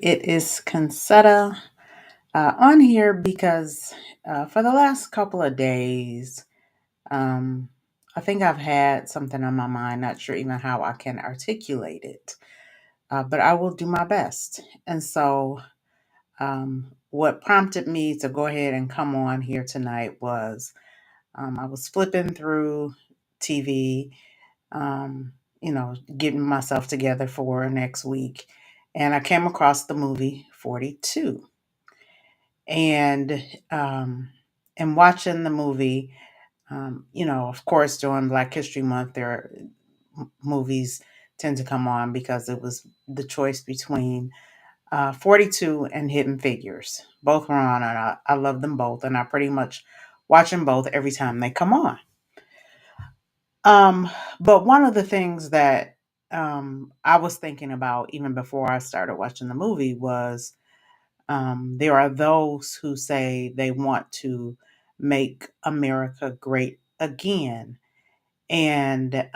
It is Concetta on here because for the last couple of days, um, I think I've had something on my mind, not sure even how I can articulate it, but I will do my best. And so, what prompted me to go ahead and come on here tonight was I was flipping through TV, um, getting myself together for next week, and I came across the movie 42. And and watching the movie, of course, during Black History Month, there are movies tend to come on because it was the choice between 42 and Hidden Figures. Both were on, and I love them both, and I pretty much watch them both every time they come on. Um, but one of the things that I was thinking about even before I started watching the movie was there are those who say they want to make America great again. And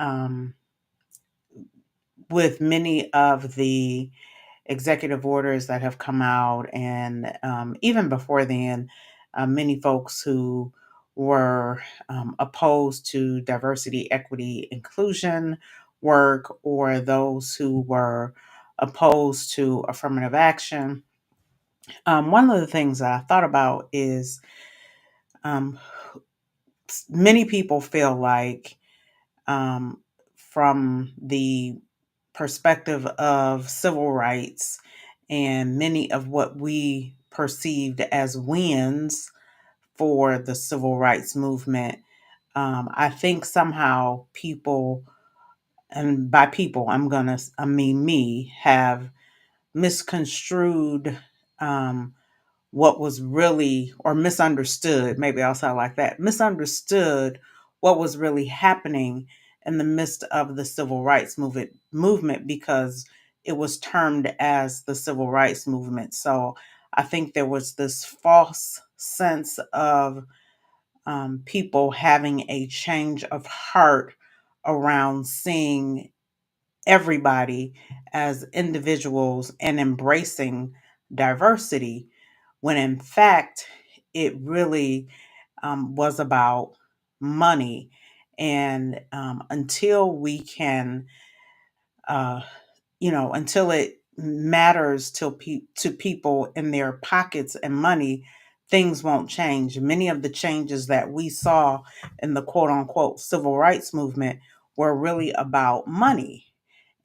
with many of the executive orders that have come out, and even before then, many folks who were opposed to diversity, equity, inclusion work, or those who were opposed to affirmative action. One of the things that I thought about is um, many people feel like, from the perspective of civil rights and many of what we perceived as wins for the civil rights movement, I think somehow people, and by people, I mean me, have misconstrued what was really, or misunderstood, maybe I'll say it like that, misunderstood what was really happening in the midst of the civil rights movement because it was termed as the civil rights movement. So I think there was this false sense of people having a change of heart around seeing everybody as individuals and embracing diversity, when in fact it really was about money. And until we can, uh, until it matters to people in their pockets and money, things won't change. Many of the changes that we saw in the quote unquote civil rights movement were really about money.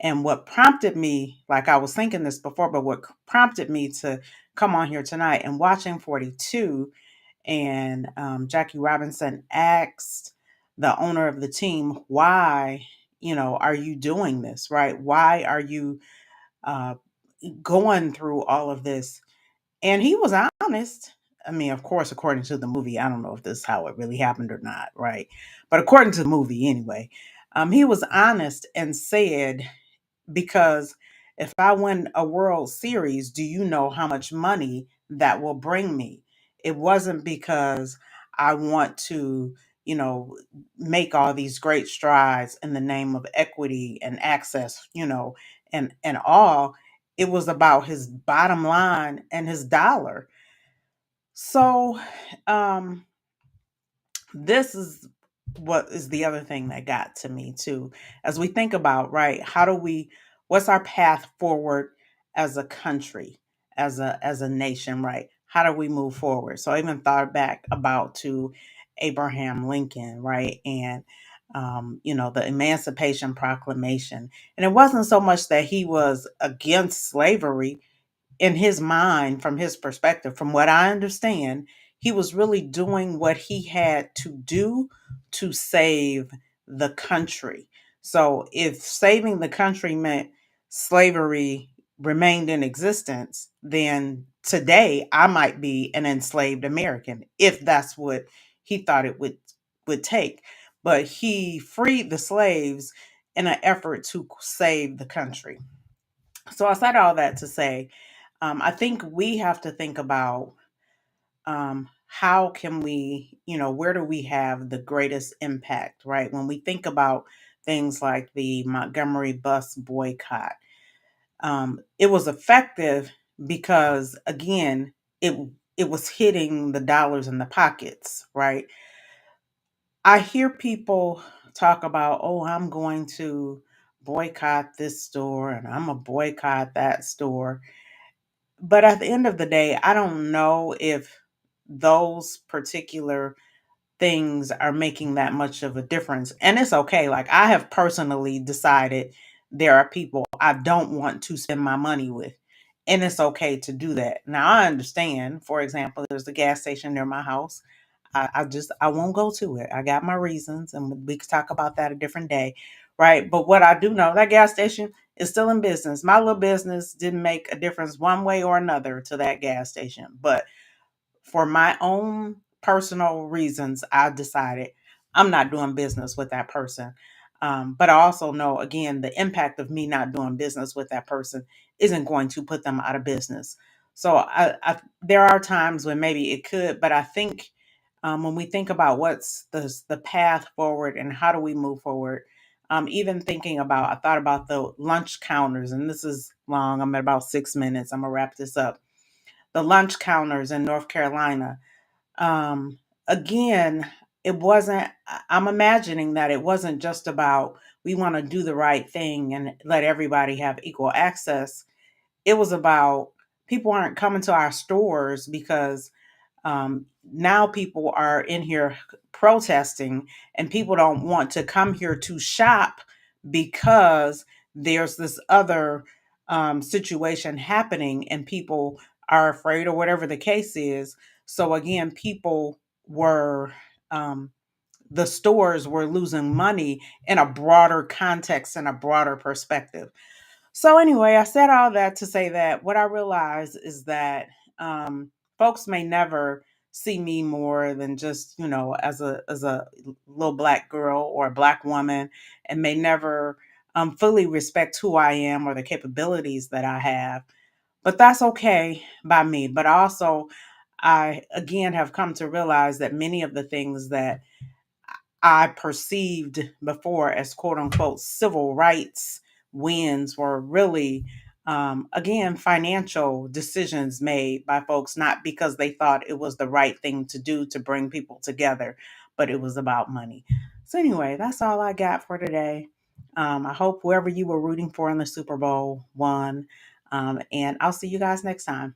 And what prompted me, like I was thinking this before, but what prompted me to come on here tonight and watching 42, and Jackie Robinson asked the owner of the team, why, are you doing this, right? Why are you uh, going through all of this? And he was honest. I mean, of course, according to the movie, I don't know if this is how it really happened or not, right? But according to the movie, anyway, he was honest and said, because if I win a World Series, do you know how much money that will bring me? It wasn't because I want to, you know, make all these great strides in the name of equity and access, and all. It was about his bottom line and his dollar. So, um, this is what is the other thing that got to me too, as we think about, right, what's our path forward as a country, as a nation, right? How do we move forward? So I even thought back about to Abraham Lincoln, right? And the Emancipation Proclamation. And it wasn't so much that he was against slavery. In his mind, from his perspective, from what I understand, he was really doing what he had to do to save the country. So if saving the country meant slavery remained in existence, then today I might be an enslaved American if that's what he thought it would take. But he freed the slaves in an effort to save the country. So I said all that to say, I think we have to think about, how can we, where do we have the greatest impact, right? When we think about things like the Montgomery bus boycott, it was effective because again, it it was hitting the dollars in the pockets, right? I hear people talk about, oh, I'm going to boycott this store and I'm gonna boycott that store. But at the end of the day, I don't know if those particular things are making that much of a difference. And it's okay. Like, I have personally decided there are people I don't want to spend my money with. And it's okay to do that. Now, I understand, for example, there's a gas station near my house. I won't go to it. I got my reasons, and we could talk about that a different day, right? But what I do know, that gas station is still in business. My little business didn't make a difference one way or another to that gas station, but for my own personal reasons, I decided I'm not doing business with that person. But I also know, again, the impact of me not doing business with that person isn't going to put them out of business. So there are times when maybe it could, but I think when we think about what's the path forward and how do we move forward, even thinking about, I thought about the lunch counters, and this is long. I'm at about 6 minutes. I'm gonna wrap this up. The lunch counters in North Carolina, um, again, it wasn't, I'm imagining that it wasn't just about we want to do the right thing and let everybody have equal access. It was about people aren't coming to our stores because now people are in here protesting, and people don't want to come here to shop because there's this other situation happening and people are afraid, or whatever the case is. So again, people were, um, the stores were losing money in a broader context and a broader perspective. So anyway, I said all that to say that what I realize is that folks may never see me more than just, as a little black girl or a black woman, and may never fully respect who I am or the capabilities that I have. But that's okay by me. But also, I again have come to realize that many of the things that I perceived before as quote unquote civil rights wins were really, again, financial decisions made by folks, not because they thought it was the right thing to do to bring people together, but it was about money. So, anyway, that's all I got for today. I hope whoever you were rooting for in the Super Bowl won. And I'll see you guys next time.